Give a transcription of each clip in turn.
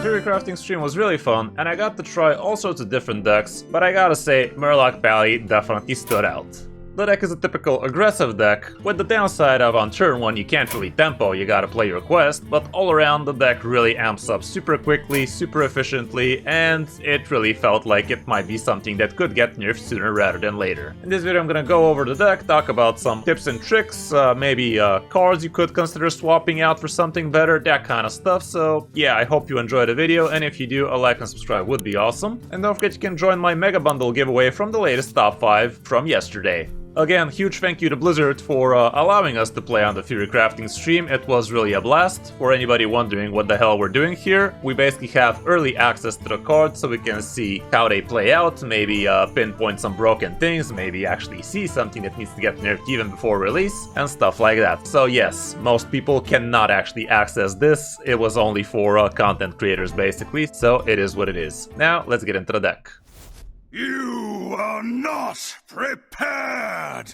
Theorycrafting stream was really fun, and I got to try all sorts of different decks, but I gotta say, Murloc Paladin definitely stood out. The deck is a typical aggressive deck, with the downside of on turn 1 you can't really tempo, you gotta play your quest, but all around the deck really amps up super quickly, super efficiently, and it really felt like it might be something that could get nerfed sooner rather than later. In this video I'm gonna go over the deck, talk about some tips and tricks, maybe cards you could consider swapping out for something better, that kind of stuff. So yeah, I hope you enjoyed the video, and if you do, a like and subscribe would be awesome. And don't forget you can join my Mega Bundle giveaway from the latest top 5 from yesterday. Again, huge thank you to Blizzard for allowing us to play on the Theorycrafting stream. It was really a blast. For anybody wondering what the hell we're doing here, we basically have early access to the cards so we can see how they play out, maybe pinpoint some broken things, maybe actually see something that needs to get nerfed even before release, and stuff like that. So yes, most people cannot actually access this. It was only for content creators basically, so it is what it is. Now, let's get into the deck. You are not prepared!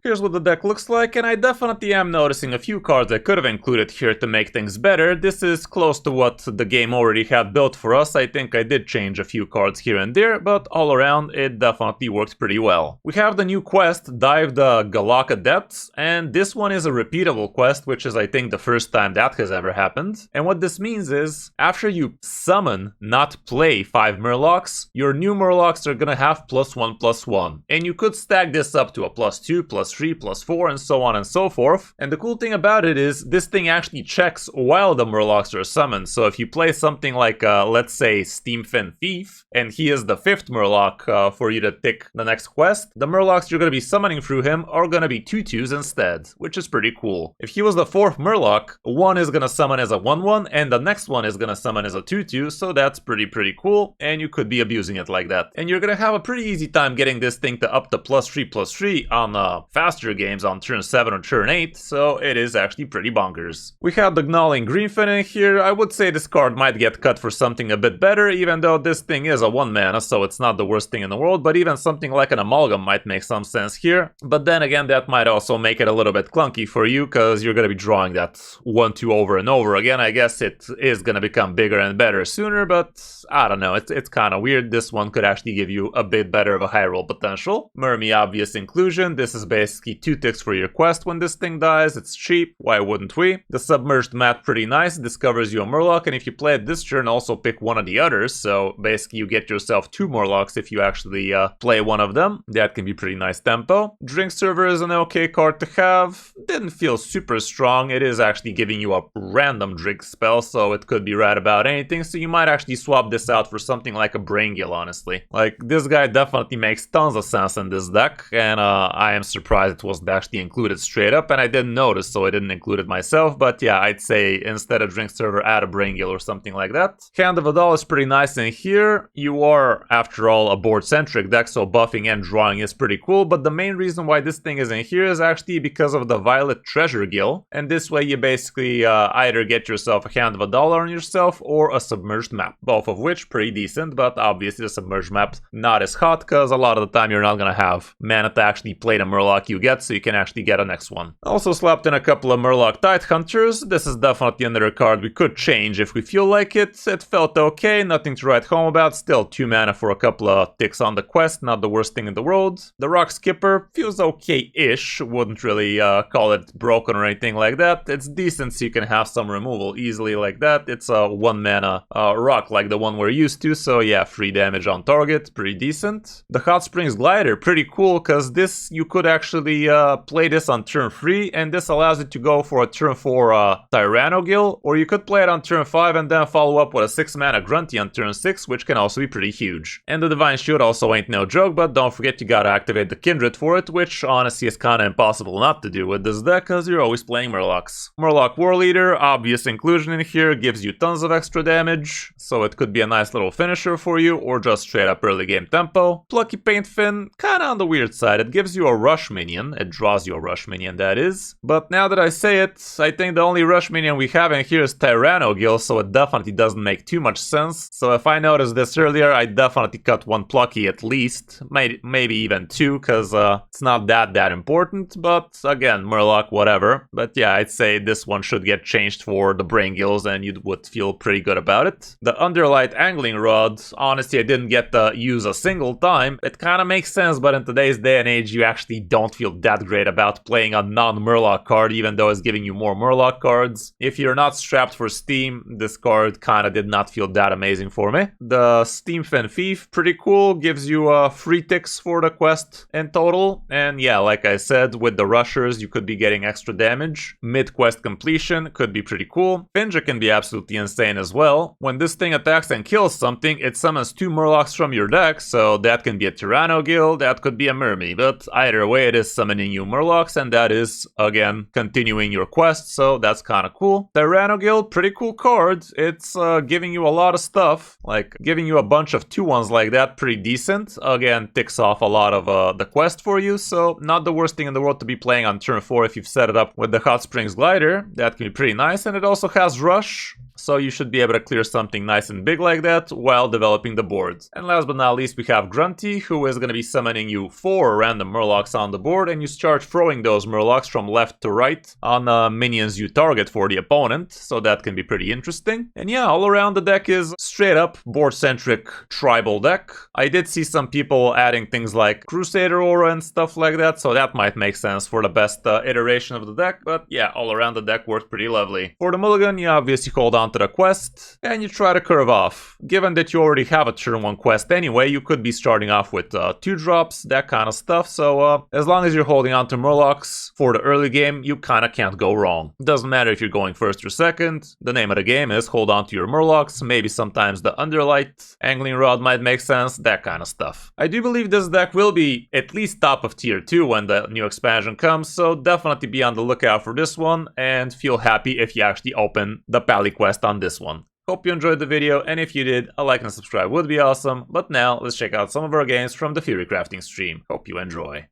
Here's what the deck looks like, and I definitely am noticing a few cards I could have included here to make things better. This is close to what the game already had built for us. I think I did change a few cards here and there, but all around it definitely worked pretty well. We have the new quest, Dive the Galaka Depths, and this one is a repeatable quest, which is I think the first time that has ever happened. And what this means is, after you summon, not play 5 Murlocs, your new Murlocs are gonna have +1/+1. And you could stack this up to a +2, +3, +4, and so on and so forth. And the cool thing about it is this thing actually checks while the Murlocs are summoned. So if you play something like, let's say, Steamfin Thief, and he is the 5th Murloc for you to tick the next quest, the Murlocs you're going to be summoning through him are going to be 2/2s instead, which is pretty cool. If he was the 4th Murloc, one is going to summon as a 1/1, and the next one is going to summon as a 2/2, so that's pretty cool, and you could be abusing it like that. And you're going to have a pretty easy time getting this thing to up to +3/+3 on faster games on turn 7 or turn 8, so it is actually pretty bonkers. We have the Gnawing Greenfin in here. I would say this card might get cut for something a bit better, even though this thing is a 1 mana, so it's not the worst thing in the world, but even something like an Amalgam might make some sense here. But then again, that might also make it a little bit clunky for you, because you're going to be drawing that 1/2 over and over again. I guess it is going to become bigger and better sooner, but I don't know, it's kind of weird. This one could actually give you a bit better of a high roll potential. Murmy obvious inclusion. This is basically 2 ticks for your quest when this thing dies. It's cheap, why wouldn't we? The Submerged Map, pretty nice, discovers you a Murloc, and if you play it this turn, also pick one of the others, so basically you get yourself 2 Murlocs if you actually play one of them. That can be pretty nice tempo. Drink Server is an okay card to have. Didn't feel super strong. It is actually giving you a random drink spell, so it could be right about anything, so you might actually swap this out for something like a Brain Gill, honestly. Like, this guy definitely makes tons of sense in this deck, and I am surprised it wasn't actually included straight up, and I didn't notice, so I didn't include it myself. But yeah, I'd say instead of Drink Server, add a Brain Gill or something like that. Hand of Adal is pretty nice in here. You are, after all, a board-centric deck, so buffing and drawing is pretty cool, but the main reason why this thing is in here is actually because of the Violet Treasure Gill, and this way you basically either get yourself a Hand of Adal on yourself or a Submerged Map, both of which pretty decent, but obviously the Submerged Map's not as hot, because a lot of the time you're not gonna have mana to actually play the Murloc you get, so you can actually get a next one. Also slapped in a couple of Murloc Tidehunters. This is definitely another card we could change if we feel like it. It felt okay, nothing to write home about. Still 2 mana for a couple of ticks on the quest, not the worst thing in the world. The Rock Skipper feels okay-ish, wouldn't really call it broken or anything like that. It's decent, so you can have some removal easily like that. It's a 1 mana rock like the one we're used to, so yeah, 3 damage on target, pretty decent. The Hot Springs Glider, pretty cool, because this, you could actually play this on turn 3, and this allows it to go for a turn 4 Tyranno Gill, or you could play it on turn 5 and then follow up with a 6 mana Grunty on turn 6, which can also be pretty huge. And the Divine Shield also ain't no joke, but don't forget you gotta activate the Kindred for it, which honestly is kinda impossible not to do with this deck, cause you're always playing Murlocs. Murloc War Leader, obvious inclusion in here, gives you tons of extra damage, so it could be a nice little finisher for you, or just straight up early game tempo. Plucky Paintfin, kinda on the weird side, it gives you a rush minion minion. It draws you a rush minion, that is. But now that I say it, I think the only rush minion we have in here is Tyrannogill, so it definitely doesn't make too much sense. So if I noticed this earlier, I definitely cut one Plucky at least. Maybe even two, because it's not that important. But again, Murloc, whatever. But yeah, I'd say this one should get changed for the Brain Gills, and you would feel pretty good about it. The Underlight Angling Rod, honestly, I didn't get to use a single time. It kind of makes sense, but in today's day and age, you actually don't feel that great about playing a non-Murloc card, even though it's giving you more Murloc cards. If you're not strapped for Steam, this card kind of did not feel that amazing for me. The Steamfin Thief, pretty cool, gives you 3 ticks for the quest in total. And yeah, like I said, with the rushers, you could be getting extra damage. Mid-quest completion could be pretty cool. Finja can be absolutely insane as well. When this thing attacks and kills something, it summons 2 Murlocs from your deck, so that can be a Tyrannogill, that could be a Murmy, but either way it is summoning you Murlocs, and that is, again, continuing your quest, so that's kinda cool. Tyrannogill, pretty cool card. It's giving you a lot of stuff, like giving you a bunch of 2-1s like that, pretty decent. Again, ticks off a lot of the quest for you, so not the worst thing in the world to be playing on turn 4 if you've set it up with the Hot Springs Glider. That can be pretty nice, and it also has Rush, so you should be able to clear something nice and big like that while developing the board. And last but not least, we have Grunty, who is going to be summoning you 4 random Murlocs on the board, and you start throwing those Murlocs from left to right on minions you target for the opponent, so that can be pretty interesting. And yeah, all around the deck is straight up board-centric tribal deck. I did see some people adding things like Crusader Aura and stuff like that, so that might make sense for the best iteration of the deck, but yeah, all around the deck worked pretty lovely. For the mulligan, you obviously hold on to the quest, and you try to curve off. Given that you already have a turn 1 quest anyway, you could be starting off with 2 drops, that kind of stuff, so as long as you're holding on to Murlocs for the early game, you kinda can't go wrong. Doesn't matter if you're going first or second, the name of the game is hold on to your Murlocs, maybe sometimes the Underlight Angling Rod might make sense, that kind of stuff. I do believe this deck will be at least top of tier 2 when the new expansion comes, so definitely be on the lookout for this one, and feel happy if you actually open the Pally quest on this one. Hope you enjoyed the video, and if you did, a like and subscribe would be awesome. But now, let's check out some of our games from the Theorycrafting stream. Hope you enjoy.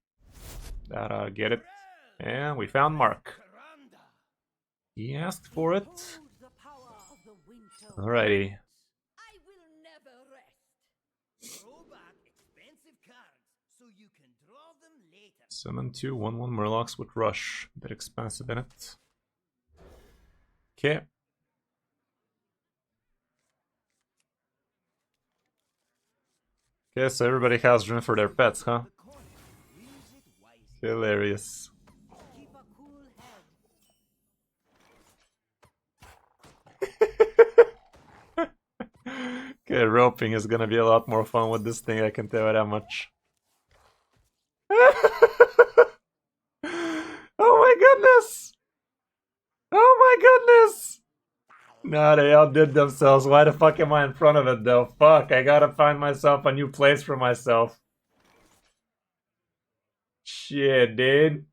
Get it? And we found Mark. He asked for it. Alrighty. Summon 2 1/1 Murlocs with Rush. Bit expensive in it. Okay. Okay, so everybody has room for their pets, huh? Hilarious. Okay, roping is gonna be a lot more fun with this thing, I can tell you that much. Oh my goodness! Oh my goodness! No, they outdid themselves. Why the fuck am I in front of it though? Fuck, I gotta find myself a new place for myself. Shit, dude.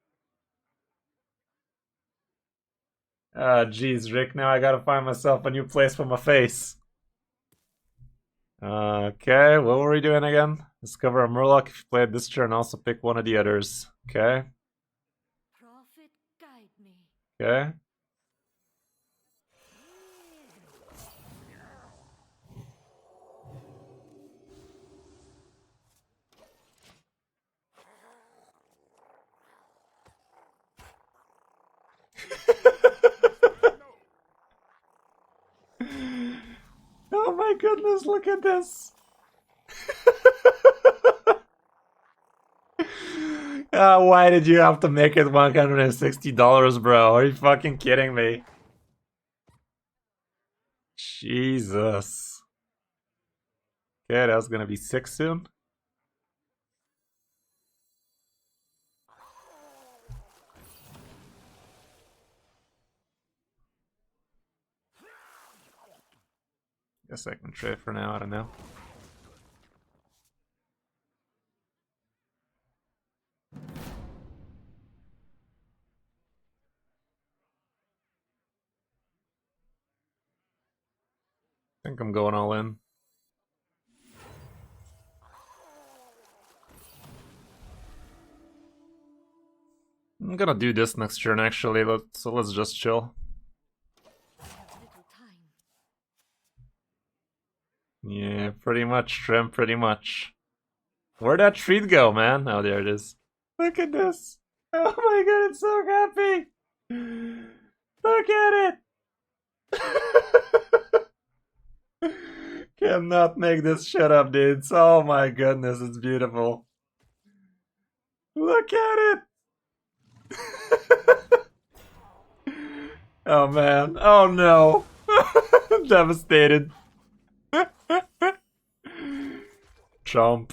Ah, jeez, Rick, now I gotta find myself a new place for my face. Okay, what were we doing again? Discover a Murloc. If you played this turn, also pick one of the others. Okay. Prophet, guide me. Okay. Oh my goodness, look at this. Why did you have to make it $160, bro? Are you fucking kidding me? Jesus. Okay, that's gonna be 6 soon. Guess I can trade for now, I don't know. I think I'm going all in. I'm gonna do this next turn actually, so let's just chill. I have little time. Yeah, pretty much, Trim, pretty much. Where'd that treat go, man? Oh, there it is. Look at this. Oh my god, it's so happy. Look at it. Cannot make this shit up, dudes. Oh my goodness, it's beautiful. Look at it. Oh man. Oh no. Devastated. Chomp.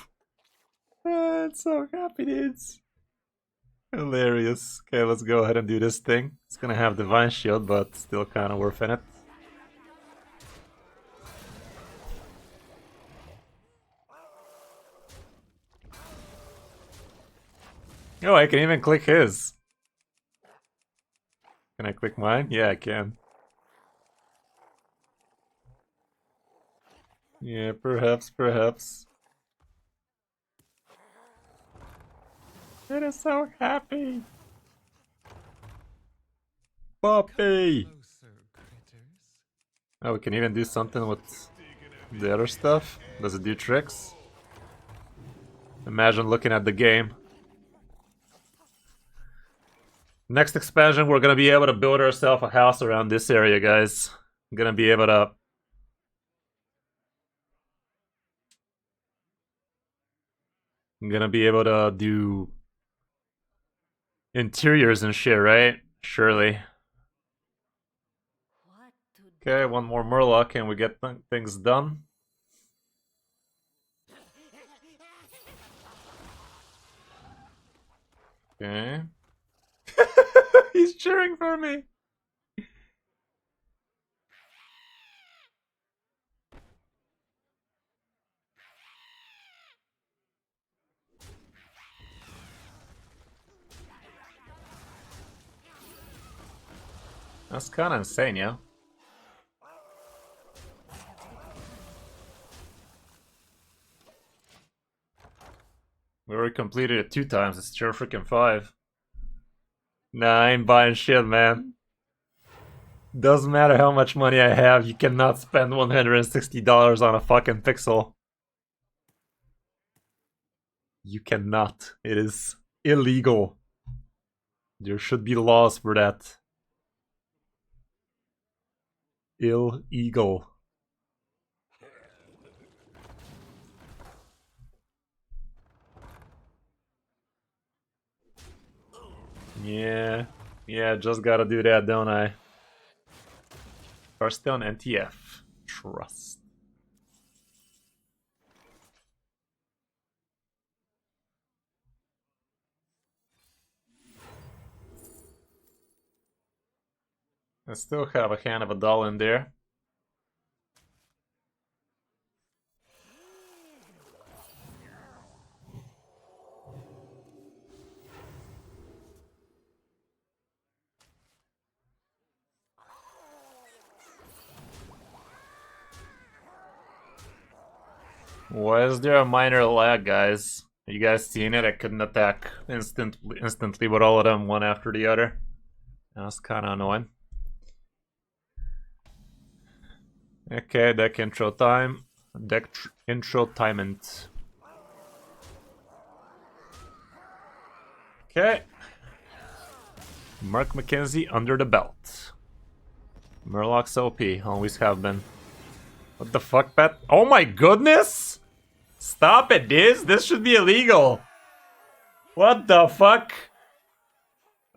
It's so happy, dudes. Hilarious. Okay, let's go ahead and do this thing. It's gonna have Divine Shield, but still kind of worth in it. Oh, I can even click his. Can I click mine? Yeah, I can. Yeah, perhaps. It is so happy. Puppy! Oh, we can even do something with the other stuff. Does it do tricks? Imagine looking at the game. Next expansion, we're gonna be able to build ourselves a house around this area, guys. I'm gonna be able to... do... interiors and shit, right? Surely. What to do? Okay, one more Murloc and we get things done. Okay. He's cheering for me. That's kind of insane, yeah. We already completed it 2 times. It's tier freaking 5. Nah, I ain't buying shit, man. Doesn't matter how much money I have, you cannot spend $160 on a fucking pixel. You cannot. It is illegal. There should be laws for that. Illegal. Yeah, just gotta do that, don't I? Hearthstone NTF. Trust. I still have a hand of a doll in there. Why is there a minor lag, guys? Are you guys seeing it? I couldn't attack instantly with all of them, one after the other. That's kind of annoying. Okay, deck intro time. Deck intro timement. Okay. Mark McKenzie under the belt. Murloc's OP, always have been. What the fuck, Pat? Oh my goodness! Stop it, this should be illegal. What the fuck?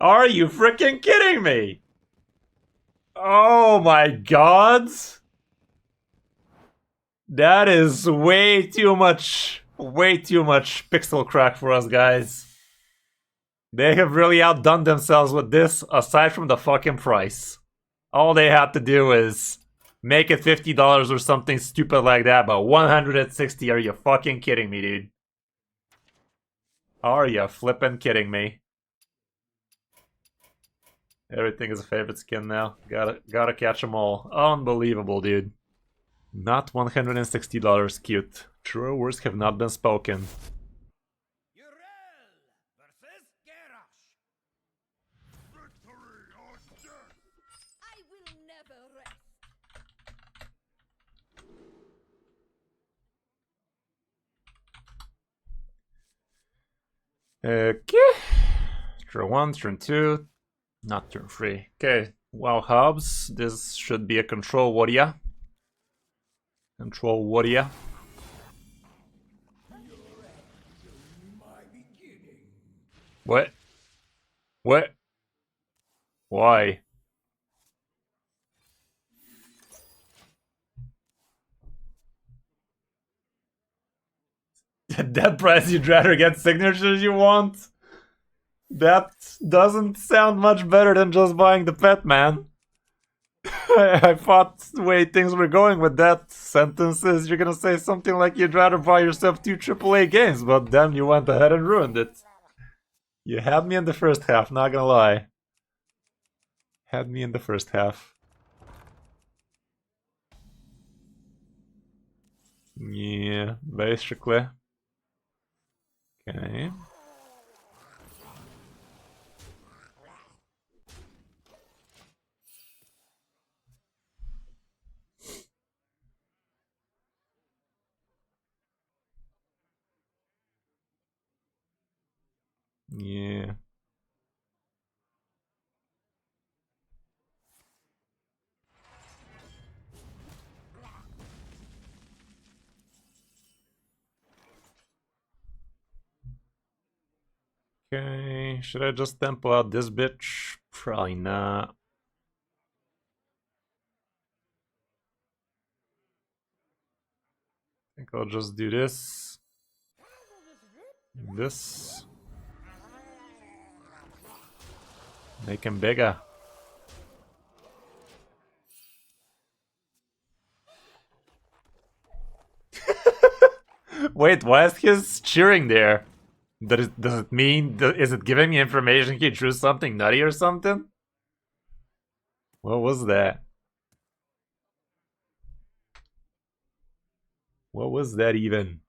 Are you freaking kidding me? Oh my god! That is way too much pixel crack for us, guys. They have really outdone themselves with this, aside from the fucking price. All they had to do is make it $50 or something stupid like that, but 160, are you fucking kidding me, dude? Are you flippin' kidding me? Everything is a favorite skin now. Gotta catch them all. Unbelievable, dude. Not $160, cute. Truer words have not been spoken. Okay. Turn 1, turn 2. Not turn 3. Okay. Wow, Hobbs. This should be a control warrior. Control warrior. What? What? Why? At that price, you'd rather get signatures you want? That doesn't sound much better than just buying the pet, man. I thought the way things were going with that sentence is you're gonna say something like you'd rather buy yourself 2 AAA games, but damn, you went ahead and ruined it. You had me in the first half, not gonna lie. Had me in the first half. Yeah, basically. Okay. Yeah. Okay, should I just tempo out this bitch? Probably not. I think I'll just do this. This. Make him bigger. Wait, why is his cheering there? Does it mean, is it giving me information he drew something nutty or something? What was that? What was that even?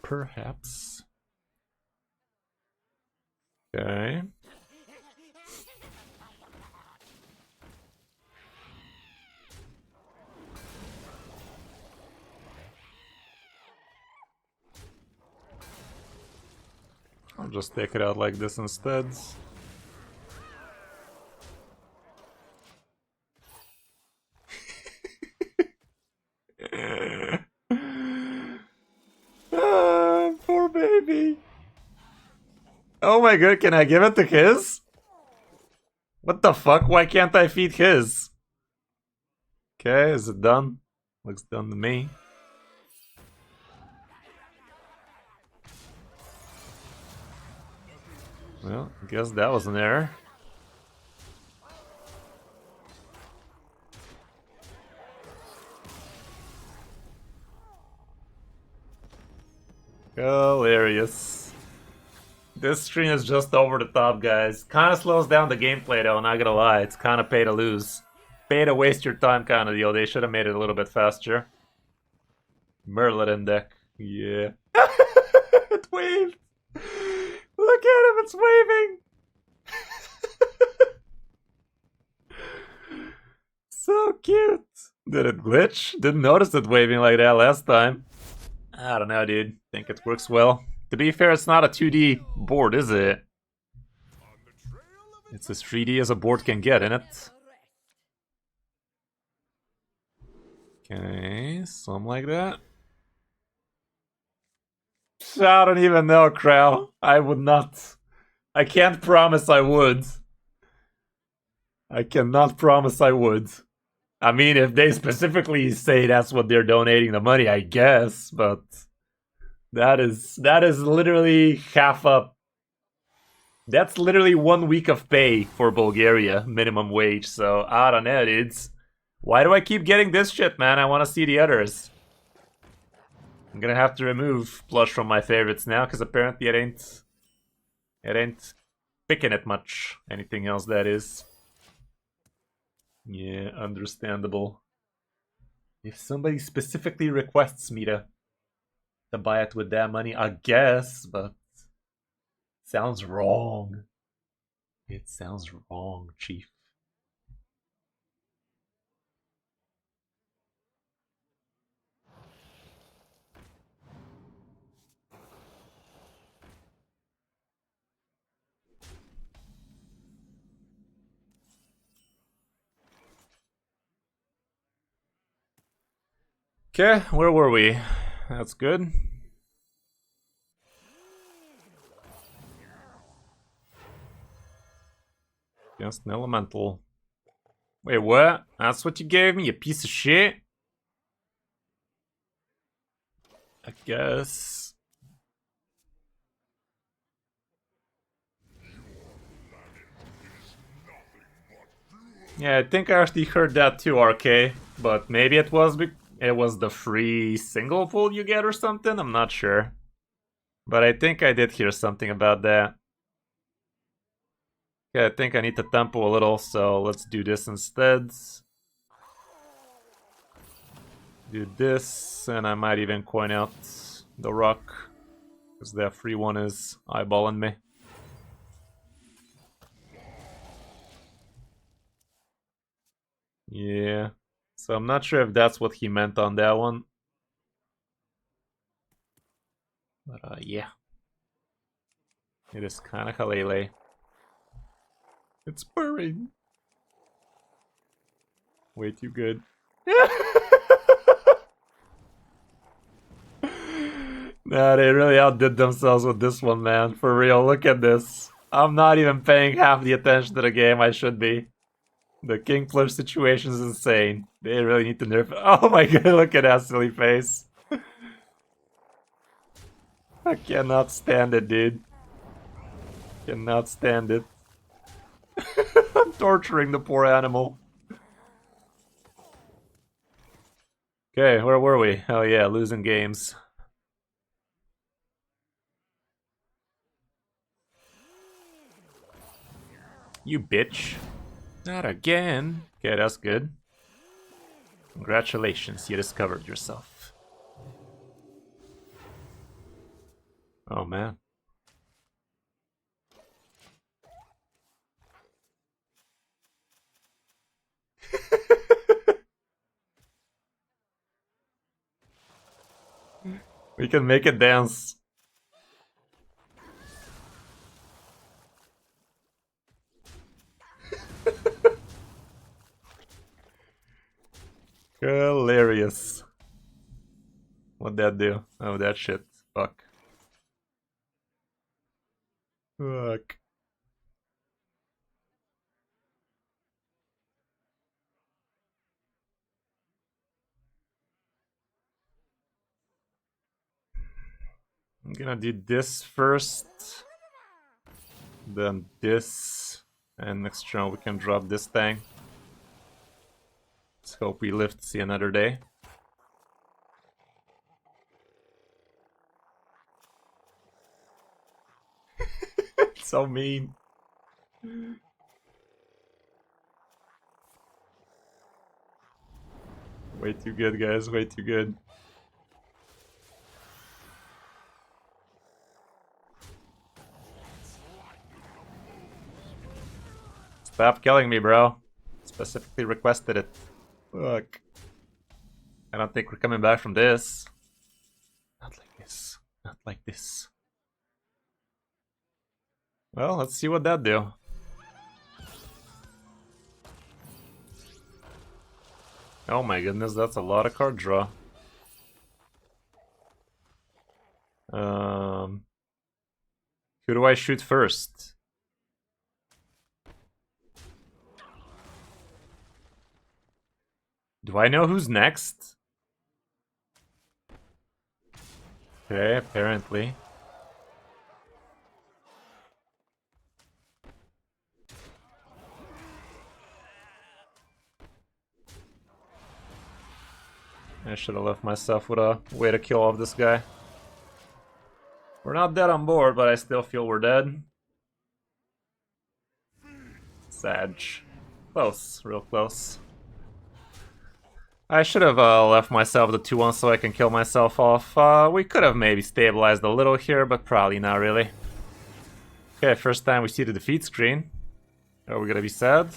Perhaps. Okay. I'll just take it out like this instead. Poor baby. Oh my god, can I give it to his? What the fuck? Why can't I feed his? Okay, is it done? Looks done to me. Well, I guess that was an error. Hilarious. This screen is just over the top, guys. Kinda slows down the gameplay though, not gonna lie. It's kinda pay to lose. Pay to waste your time kinda deal. They should have made it a little bit faster. Merlin deck. Yeah. It waved! Look at him, it's waving! So cute! Did it glitch? Didn't notice it waving like that last time. I don't know, dude. Think it works well. To be fair, it's not a 2D board, is it? It's as 3D as a board can get, innit? Okay, something like that. I don't even know, Crow. I would not. I can't promise I would. I cannot promise I would. I mean, if they specifically say that's what they're donating the money, I guess, but that is literally half a. That's literally 1 week of pay for Bulgaria, minimum wage. So I don't know, dudes. Why do I keep getting this shit, man? I want to see the others. I'm gonna have to remove Plush from my favorites now, because apparently it ain't picking it much. Anything else, that is. Yeah, understandable. If somebody specifically requests me to buy it with that money, I guess, but Sounds wrong. It sounds wrong, Chief. Okay, where were we? That's good. Against an elemental. Wait, what? That's what you gave me, you piece of shit? I guess. Yeah, I think I actually heard that too, RK. But maybe it was the free single pull you get or something? I'm not sure. But I think I did hear something about that. Okay, I think I need to tempo a little, so let's do this instead. Do this, and I might even coin out the rock, because that free one is eyeballing me. Yeah, so I'm not sure if that's what he meant on that one. But yeah. It is kinda halele. It's purring. Way too good. Nah, they really outdid themselves with this one, man. For real, look at this. I'm not even paying half the attention to the game I should be. The King Flush situation is insane. They really need to nerf it. Oh my god, look at that silly face. I cannot stand it, dude. Cannot stand it. I'm torturing the poor animal. Okay, where were we? Oh yeah, losing games. You bitch. Not again. Okay, that's good. Congratulations, you discovered yourself. Oh man. We can make it dance. Hilarious. What'd that do? Oh, that shit. Fuck. Fuck. I'm gonna do this first. Then this. And next round we can drop this thing. Let's hope we live to see another day. So mean. Way too good, guys. Way too good. Stop killing me, bro. Specifically requested it. Fuck. I don't think we're coming back from this. Not like this. Not like this. Well, let's see what that do. Oh my goodness, that's a lot of card draw. Who do I shoot first? Do I know who's next? Okay, apparently. I should have left myself with a way to kill off this guy. We're not dead on board, but I still feel we're dead. Sag. Close, real close. I should have left myself the 2-1 so I can kill myself off. We could have maybe stabilized a little here, but probably not really. Okay, first time we see the defeat screen. Are we gonna be sad?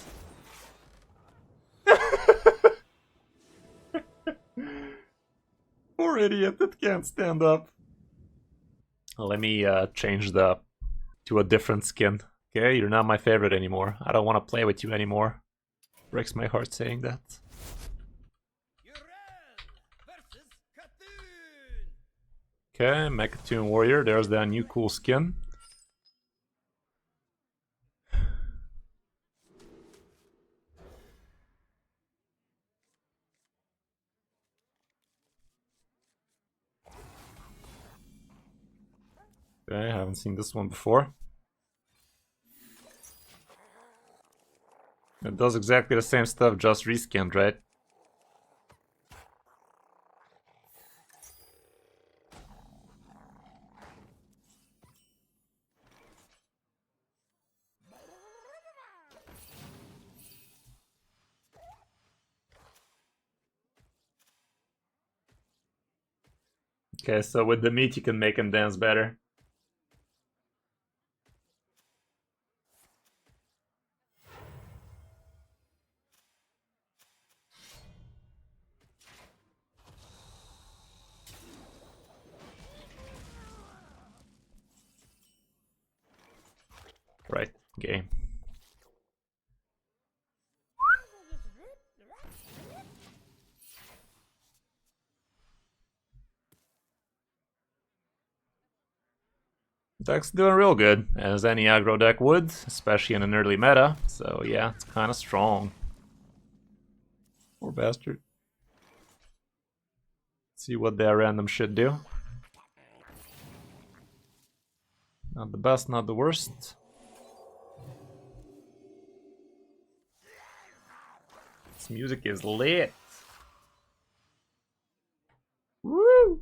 Poor idiot that can't stand up. Let me change to a different skin. Okay, you're not my favorite anymore. I don't want to play with you anymore. Breaks my heart saying that. Okay, Mechatoon Warrior. There's that new cool skin. Okay, I haven't seen this one before. It does exactly the same stuff, just reskinned, right? Okay, so with the meat you can make him dance better. Right, game. Deck's doing real good, as any aggro deck would, especially in an early meta, so yeah, it's kinda strong. Poor bastard. Let's see what that random shit do. Not the best, not the worst. This music is lit. Woo!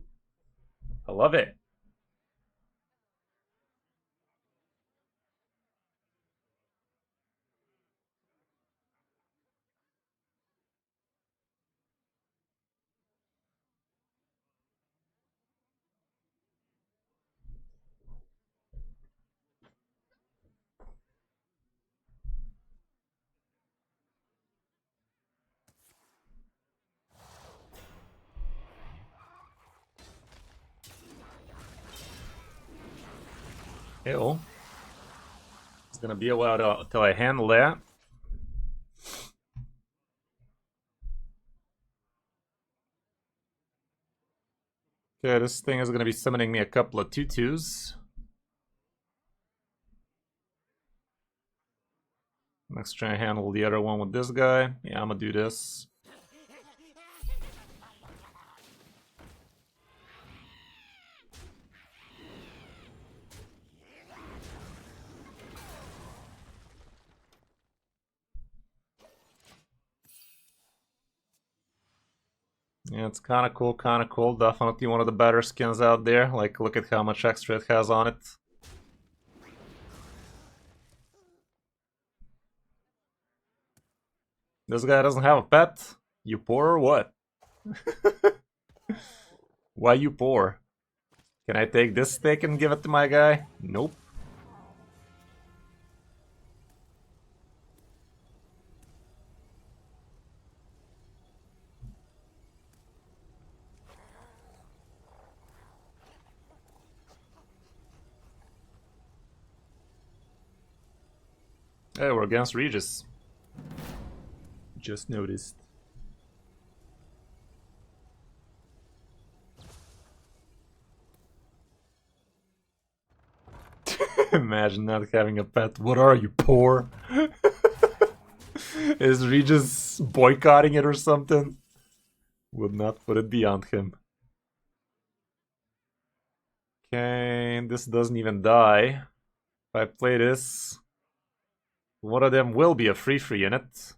I love it. Ew. It's gonna be a while until I handle that. Okay, this thing is gonna be summoning me a couple of tutus. Let's try and handle the other one with this guy. Yeah, I'm gonna do this. Yeah, it's kind of cool, kind of cool. Definitely one of the better skins out there. Like, look at how much extra it has on it. This guy doesn't have a pet. You poor or what? Why you poor? Can I take this stick and give it to my guy? Nope. Hey, we're against Regis. Just noticed. Imagine not having a pet. What are you, poor? Is Regis boycotting it or something? Would not put it beyond him. Okay, this doesn't even die. If I play this, one of them will be a free in it.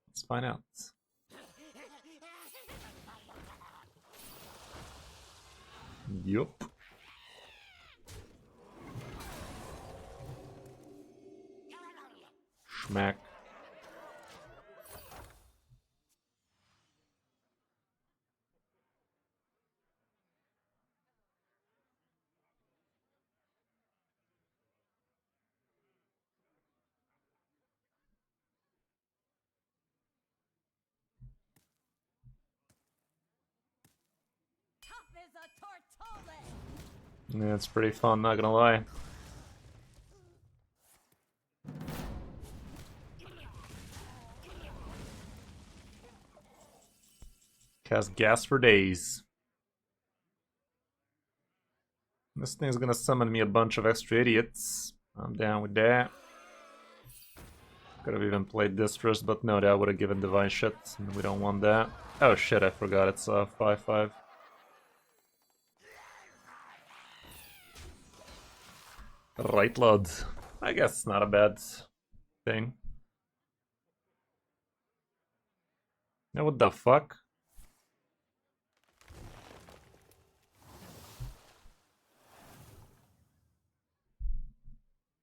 Let's find out. Yup. Schmack. Yeah, it's pretty fun, not gonna lie. Cast gas for days. This thing's gonna summon me a bunch of extra idiots. I'm down with that. Could have even played this first, but no, that would have given divine shit, and we don't want that. Oh shit, I forgot it's 5/5. Right, lad. I guess it's not a bad thing. Now what the fuck?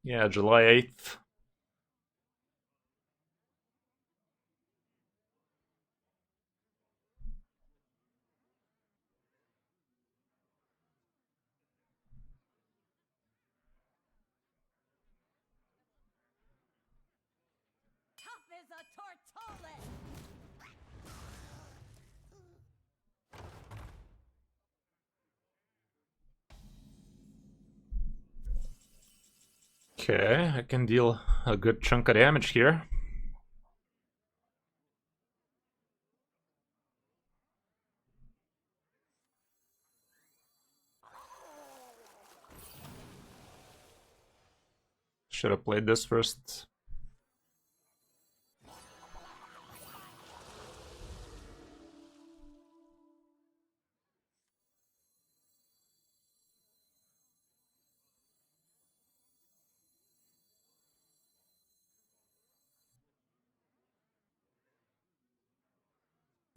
Yeah, July 8th. Okay, I can deal a good chunk of damage here. Should have played this first.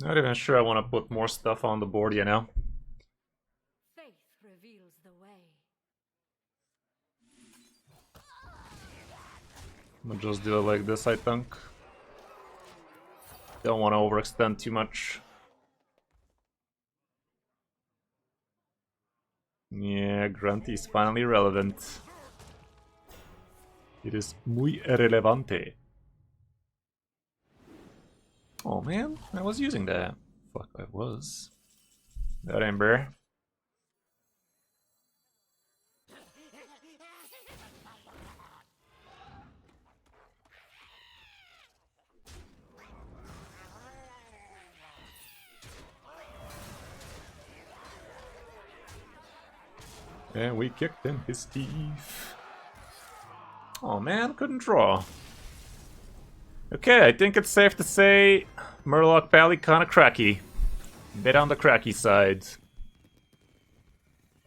Not even sure I want to put more stuff on the board, you know? Faith reveals the way. I'm gonna just do it like this, I think. Don't want to overextend too much. Yeah, Grunty is finally relevant. It is muy relevante. Oh man, I was using that. Fuck, I was. That Ember. And we kicked in his teeth. Oh man, couldn't draw. Okay, I think it's safe to say Murloc Paladin kinda cracky. Bit on the cracky side. If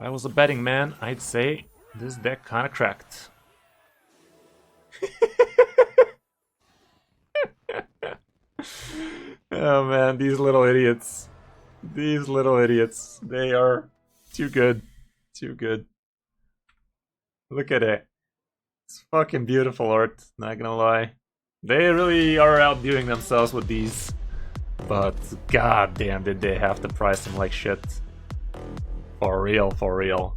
I was a betting man, I'd say this deck kinda cracked. Oh man, these little idiots. These little idiots. They are too good. Too good. Look at it. It's fucking beautiful art, not gonna lie. They really are outdoing themselves with these. But goddamn did they have to price them like shit. For real, for real.